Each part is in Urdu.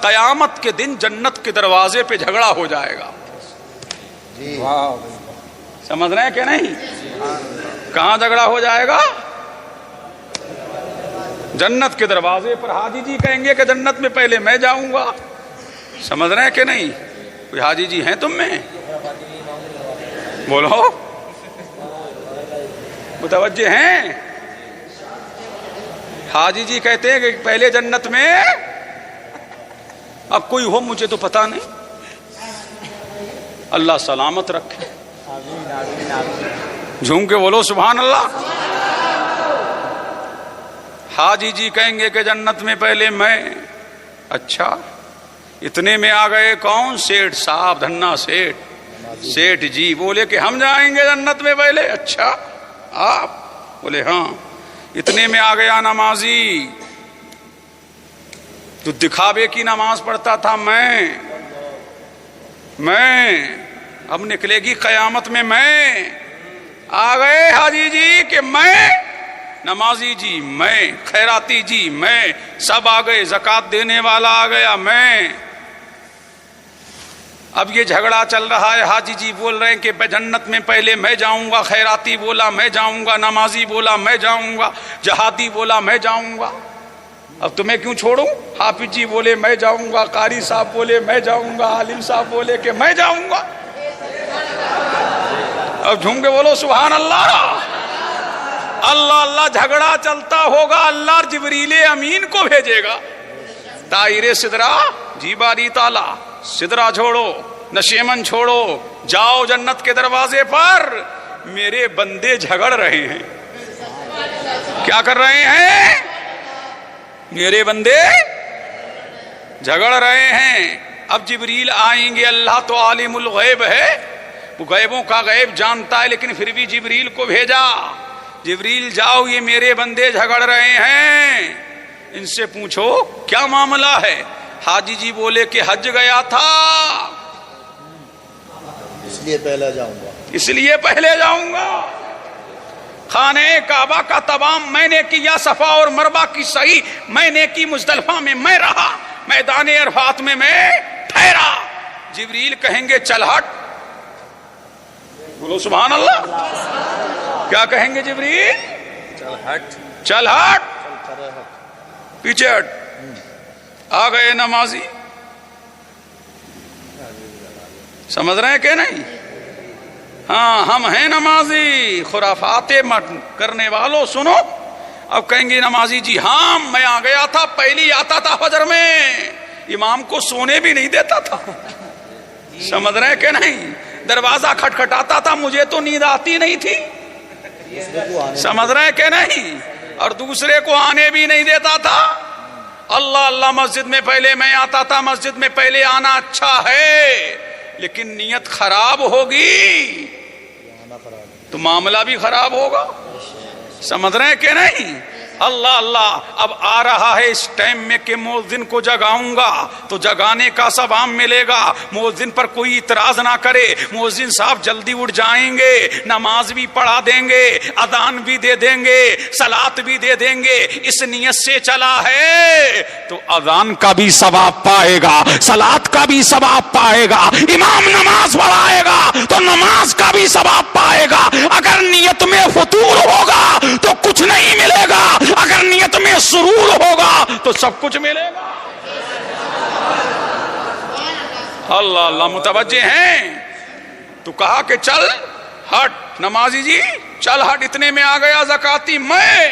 قیامت کے دن جنت کے دروازے پہ جھگڑا ہو جائے گا. سمجھ رہے ہیں کہ نہیں؟ کہاں جھگڑا ہو جائے گا؟ جنت کے دروازے پر. حاجی جی کہیں گے کہ جنت میں پہلے میں جاؤں گا. سمجھ رہے ہیں کہ نہیں؟ کوئی حاجی جی ہیں تم میں؟ بولو متوجہ ہیں؟ حاجی جی کہتے ہیں کہ پہلے جنت میں. اب کوئی ہو مجھے تو پتا نہیں، اللہ سلامت رکھے. جھوم کے بولو سبحان اللہ. حاجی جی کہیں گے کہ جنت میں پہلے میں. اچھا اتنے میں آ گئے کون؟ سیٹھ صاحب، دھنا سیٹھ جی بولے کہ ہم جائیں گے جنت میں پہلے. اچھا آپ؟ بولے ہاں. اتنے میں آ گیا نمازی، تو دکھاوے کی نماز پڑھتا تھا میں. اب نکلے گی قیامت میں میں. آ گئے حاجی جی کہ میں، نمازی جی میں، خیراتی جی میں، سب آ گئے. زکوٰۃ دینے والا آ گیا میں. اب یہ جھگڑا چل رہا ہے. حاجی جی بول رہے ہیں کہ جنت میں پہلے میں جاؤں گا، خیراتی بولا میں جاؤں گا، نمازی بولا میں جاؤں گا، جہادی بولا میں جاؤں گا. اب تمہیں کیوں چھوڑوں؟ حافظ جی بولے میں جاؤں گا، قاری صاحب بولے میں جاؤں گا، عالم صاحب بولے کہ میں جاؤں گا. اب جھوم کے بولو سبحان اللہ. اللہ اللہ جھگڑا چلتا ہوگا. اللہ جبریل امین کو بھیجے گا. طائر سدرا جی باری تالا، سدرا چھوڑو، نشیمن چھوڑو، جاؤ جنت کے دروازے پر. میرے بندے جھگڑ رہے ہیں. کیا کر رہے ہیں؟ میرے بندے جھگڑ رہے ہیں. اب جبریل آئیں گے. اللہ تو عالم الغیب ہے، وہ غیبوں کا غیب جانتا ہے، لیکن پھر بھی جبریل کو بھیجا. جبریل جاؤ، یہ میرے بندے جھگڑ رہے ہیں، ان سے پوچھو کیا معاملہ ہے. حاجی جی بولے کہ حج گیا تھا، اس لیے پہلے جاؤں گا. خانہ کعبہ کا تمام میں نے کیا، صفا اور مروہ کی سعی میں نے کی، مزدلفہ میں میں رہا، میدان عرفات میں ٹھہرا. جبریل کہیں گے چل ہٹ. بولو سبحان اللہ. کیا کہیں گے جبریل؟ چل ہٹ، پیچھے ہٹ. آ گئے نمازی. سمجھ رہے ہیں کہ نہیں؟ ہاں ہم ہیں نمازی. خرافات کرنے والوں سنو. اب کہیں گے نمازی جی ہاں میں آ گیا تھا، پہلی آتا تھا فجر میں، امام کو سونے بھی نہیں دیتا تھا. سمجھ رہے کہ نہیں؟ دروازہ کھٹکھٹاتا تھا، مجھے تو نیند آتی نہیں تھی. سمجھ رہے کہ نہیں؟ اور دوسرے کو آنے بھی نہیں دیتا تھا. اللہ اللہ مسجد میں پہلے میں آتا تھا. مسجد میں پہلے آنا اچھا ہے، لیکن نیت خراب ہوگی تو معاملہ بھی خراب ہوگا. سمجھ رہے ہیں کہ نہیں؟ اللہ اللہ. اب آ رہا ہے اس ٹائم میں کہ مؤذن کو جگاؤں گا تو جگانے کا ثواب ملے گا. مؤذن پر کوئی اعتراض نہ کرے. مؤذن صاحب جلدی اٹھ جائیں گے، نماز بھی پڑھا دیں گے، اذان بھی دے دیں گے، صلات بھی دے دیں گے. اس نیت سے چلا ہے تو اذان کا بھی ثواب پائے گا، صلات کا بھی ثواب پائے گا. امام نماز پڑھائے گا تو نماز کا بھی ثواب پائے گا. اگر نیت میں فطور ہوگا تو کچھ نہیں ملے گا، اگر نیت میں سرور ہوگا تو سب کچھ ملے گا. اللہ اللہ متوجہ ہیں؟ تو کہا کہ چل ہٹ نمازی جی، چل ہٹ. اتنے میں آ گیا زکاتی میں.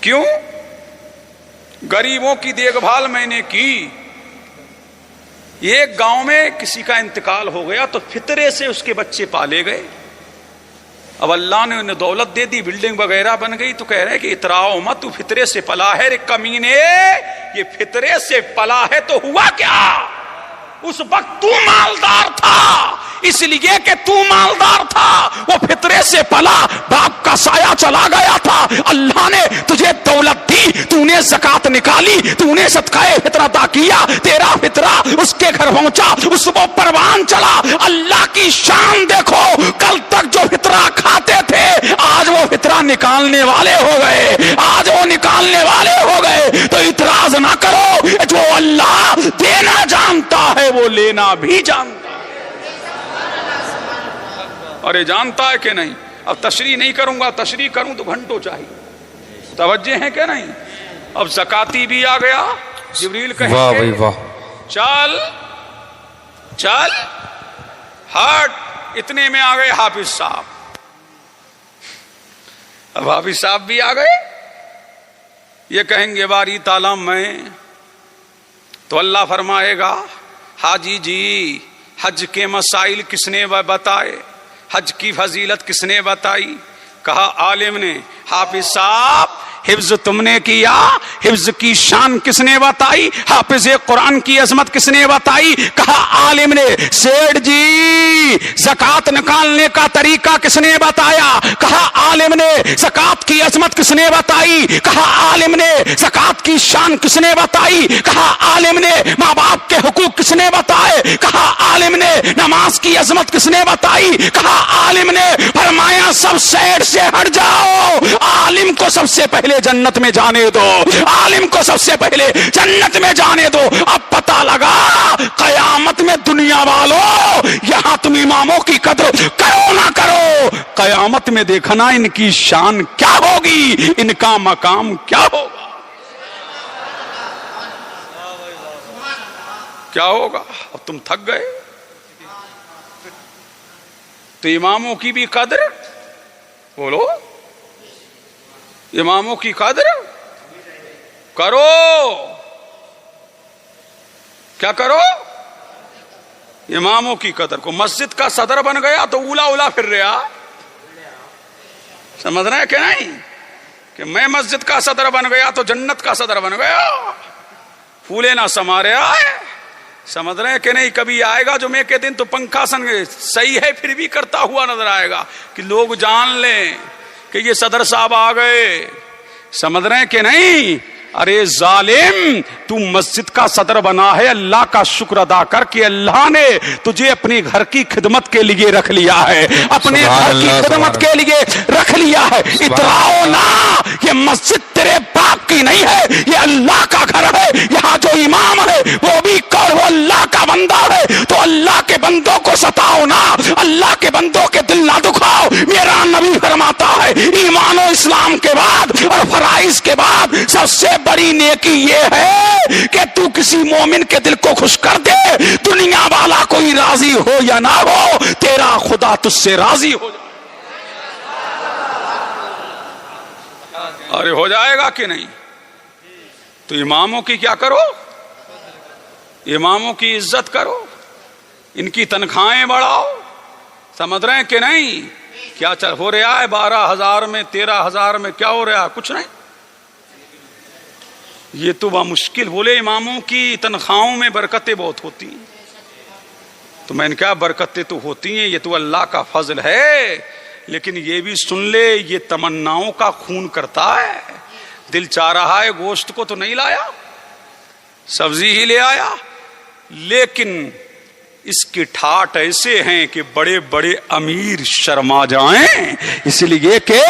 کیوں؟ غریبوں کی دیکھ بھال میں نے کی. ایک گاؤں میں کسی کا انتقال ہو گیا تو فطرے سے اس کے بچے پالے گئے. اب اللہ نے انہیں دولت دے دی، بلڈنگ وغیرہ بن گئی، تو کہہ رہے کہ اتراؤ مت، تو فطرے سے پلا ہے. رے کمینے، یہ فطرے سے پلا ہے تو ہوا کیا؟ اس وقت تو مالدار تھا، اس لیے کہ تو مالدار تھا، وہ فطرے سے پلا، باپ کا سایہ چلا گیا تھا. اللہ نے تجھے دولت دی، تو نے زکات نکالی، تو نے صدقہ فطرہ ادا کیا، تیرا فطرہ اس کے گھر پہنچا، اس کو پروان چلا. اللہ کی شان دیکھو، کل تک جو فطرہ کھاتے تھے آج وہ فطرہ نکالنے والے ہو گئے، آج وہ نکالنے والے ہو گئے. تو اترا اعتراض نہ کرو، جو اللہ دینا جانتا ہے وہ لینا بھی جانتا ہے۔ ارے جانتا ہے کہ نہیں؟ اب تشریح نہیں کروں گا، تشریح کروں تو گھنٹوں چاہیے، توجہ ہے کہ نہیں؟ اب زکاتی بھی آ گیا، جبریل کہیں واہ بھائی واہ، چل چل ہٹ، اتنے میں آ گئے حافظ صاحب۔ اب حافظ صاحب بھی آ گئے، یہ کہیں گے باری تعالیٰ میں، تو اللہ فرمائے گا حاجی جی حج کے مسائل کس نے بتائے، حج کی فضیلت کس نے بتائی؟ کہا عالم نے۔ حافظ صاحب حفظ تم نے کیا، حفظ کی شان کس نے بتائی؟ حافظ قرآن کی عظمت کس نے بتائی؟ کہا عالم نے۔ سیٹھ جی زکات نکالنے کا طریقہ کس نے بتایا؟ کہا عالم نے۔ زکات کی عظمت کس نے بتائی؟ کہا عالم نے۔ زکات کی شان کس نے بتائی؟ کہا عالم نے۔ ماں باپ کے حقوق کس نے بتائے؟ کہا عالم نے۔ نماز کی عظمت کس نے بتائی؟ کہا عالم نے۔ فرمایا سب سیٹ سے ہٹ جاؤ، عالم کو سب سے پہلے جنت میں جانے دو، عالم کو سب سے پہلے جنت میں جانے دو۔ اب پتہ لگا قیامت میں دنیا والوں، یہاں تم اماموں کی قدر کرو نہ کرو، قیامت میں دیکھنا ان کی شان کیا ہوگی، ان کا مقام کیا ہوگا، کیا ہوگا۔ اب تم تھک گئے تو اماموں کی بھی قدر، بولو اماموں کی قدر کرو، کیا کرو؟ اماموں کی قدر کو۔ مسجد کا صدر بن گیا تو اولا اولا پھر رہا، سمجھ رہے ہیں کہ نہیں؟ کہ میں مسجد کا صدر بن گیا تو جنت کا صدر بن گیا، پھولے نہ سمارے آئے، سمجھ رہے ہیں کہ نہیں؟ کبھی آئے گا جمعے کے دن تو پنکھا سن صحیح ہے پھر بھی کرتا ہوا نظر آئے گا، کہ لوگ جان لیں کہ یہ صدر صاحب آ گئے، سمجھ رہے ہیں کہ نہیں؟ ارے ظالم، تو مسجد کا صدر بنا ہے، اللہ کا شکر ادا کر کے اللہ نے تجھے اپنے گھر کی خدمت کے لیے رکھ لیا ہے، اپنے گھر کی خدمت کے لیے رکھ لیا ہے۔ اتراؤ نا، یہ مسجد تیرے باپ کی نہیں ہے، یہ اللہ کا گھر ہے، یہاں جو امام ہے وہ بھی وہ اللہ کا بندہ ہے، تو اللہ کے بندوں کو ستاؤ نا، اللہ کے بندوں کے دل نہ دکھاؤ۔ میرا نبی فرماتا ہے ایمان و اسلام کے بعد اور فرائض کے بعد سب سے بڑی نیکی یہ ہے کہ تو کسی مومن کے دل کو خوش کر دے، دنیا والا کوئی راضی ہو یا نہ ہو، تیرا خدا تجھ سے راضی ہو جائے۔ ارے ہو جائے گا کہ نہیں؟ تو اماموں کی کیا کرو؟ اماموں کی عزت کرو، ان کی تنخواہیں بڑھاؤ، سمجھ رہے ہیں کہ نہیں؟ کیا ہو رہا ہے 12,000 میں 13,000 میں کیا ہو رہا ہے؟ کچھ نہیں، یہ تو بمشکل۔ بولے اماموں کی تنخواہوں میں برکتیں بہت ہوتی ہیں، تو میں نے کہا برکتیں تو ہوتی ہیں، یہ تو اللہ کا فضل ہے، لیکن یہ بھی سن لے یہ تمناؤں کا خون کرتا ہے۔ دل چاہ رہا ہے گوشت کو تو نہیں لایا، سبزی ہی لے آیا، لیکن اس کی ٹھاٹ ایسے ہیں کہ بڑے بڑے امیر شرما جائیں، اس لیے کہ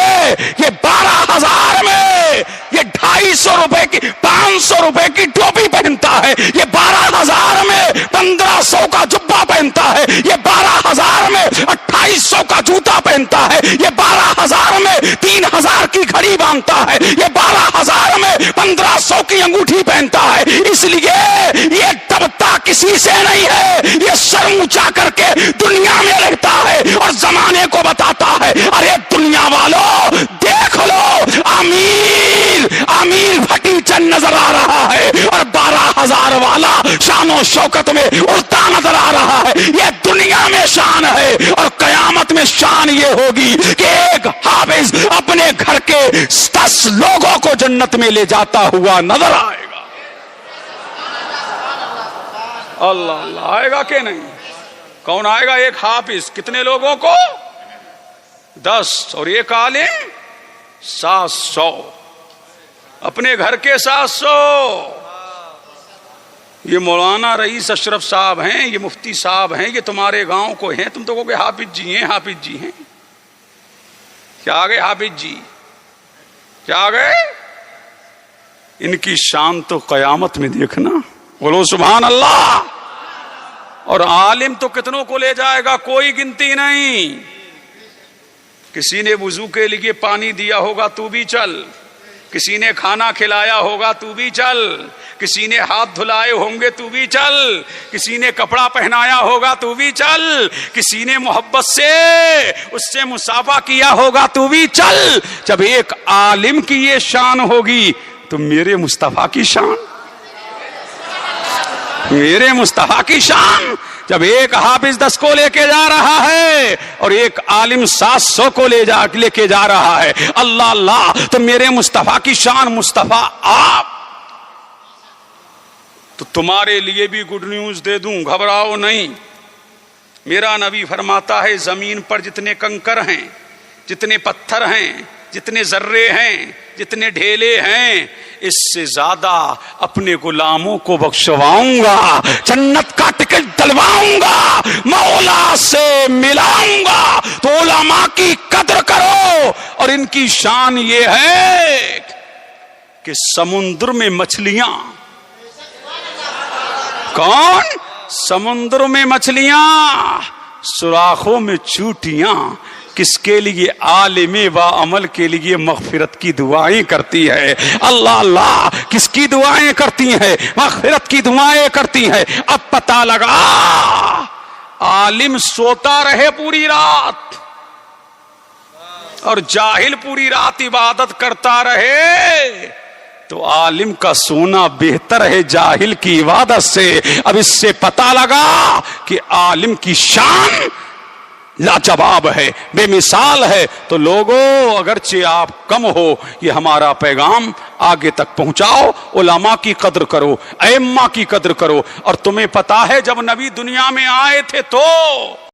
یہ 12,000 میں یہ 250 روپے کی 500 روپے کی ٹوپی پہنتا ہے، یہ 12,000 میں 1500 کا جبہ پہنتا ہے، یہ 12,000 میں 2800 کا جوتا پہنتا ہے، یہ 12,000 میں 3,000 کی گھڑی باندھتا ہے، یہ 12,000 میں 1500 کی انگوٹھی پہنتا ہے۔ اس لیے یہ تبتا کسی سے نہیں ہے، یہ شرم اونچا کر کے دنیا میں رہتا ہے اور زمانے کو بتاتا ہے ارے دنیا والوں دیکھ لو، امیر بھٹی چند نظر آ رہا ہے اور 12,000 والا شان و شوکت میں اڑتا نظر آ رہا ہے۔ یہ دنیا میں شان ہے اور قیامت میں شان یہ ہوگی کہ ایک حافظ اپنے گھر کے 10 لوگوں کو جنت میں لے جاتا ہوا نظر آئے گا۔ اللہ اللہ، آئے گا کہ نہیں؟ کون آئے گا؟ ایک حافظ کتنے لوگوں کو؟ 10، اور ایک عالم 700، اپنے گھر کے 700۔ یہ مولانا رئیس اشرف صاحب ہیں، یہ مفتی صاحب ہیں، یہ تمہارے گاؤں کو ہیں، تم تو کہو گے حافظ جی ہیں، حافظ جی ہیں۔ کیا آ گئے حافظ جی؟ کیا آ گئے؟ ان کی شان تو قیامت میں دیکھنا. بولو سبحان اللہ. اور عالم تو کتنوں کو لے جائے گا کوئی گنتی نہیں. کسی نے وضو کے لیے پانی دیا ہوگا تو بھی چل, کسی نے کھانا کھلایا ہوگا تو بھی چل, کسی نے ہاتھ دھلائے ہوں گے تو بھی چل, کسی نے کپڑا پہنایا ہوگا تو بھی چل, کسی نے محبت سے اس سے مصافحہ کیا ہوگا تو بھی چل. جب ایک عالم کی یہ شان ہوگی تو میرے مصطفیٰ کی شان, میرے مصطفیٰ کی شان. جب ایک حافظ 10 کو لے کے جا رہا ہے اور ایک عالم 700 کو لے کے جا رہا ہے, اللہ اللہ, تو میرے مصطفیٰ کی شان مصطفیٰ آپ. تو تمہارے لیے بھی گڈ نیوز دے دوں, گھبراؤ نہیں. میرا نبی فرماتا ہے زمین پر جتنے کنکر ہیں, جتنے پتھر ہیں, جتنے ذرے ہیں, جتنے ڈھیلے ہیں, اس سے زیادہ اپنے غلاموں کو بخشواؤں گا, جنت کا ٹکٹ دلواؤں گا, مولا سے ملاؤں گا. تو علماء کی قدر کرو. اور ان کی شان یہ ہے کہ سمندر میں مچھلیاں, کون؟ سمندر میں مچھلیاں, سوراخوں میں چوٹیاں. کس کے لیے؟ عالم و عمل کے لیے مغفرت کی دعائیں کرتی ہے. اللہ اللہ, کس کی دعائیں کرتی ہیں؟ مغفرت کی دعائیں کرتی ہیں. اب پتہ لگا عالم سوتا رہے پوری رات اور جاہل پوری رات عبادت کرتا رہے تو عالم کا سونا بہتر ہے جاہل کی عبادت سے. اب اس سے پتہ لگا کہ عالم کی شان لاجواب ہے, بے مثال ہے. تو لوگوں, اگرچہ آپ کم ہو, یہ ہمارا پیغام آگے تک پہنچاؤ. علماء کی قدر کرو, ائمہ کی قدر کرو. اور تمہیں پتا ہے جب نبی دنیا میں آئے تھے تو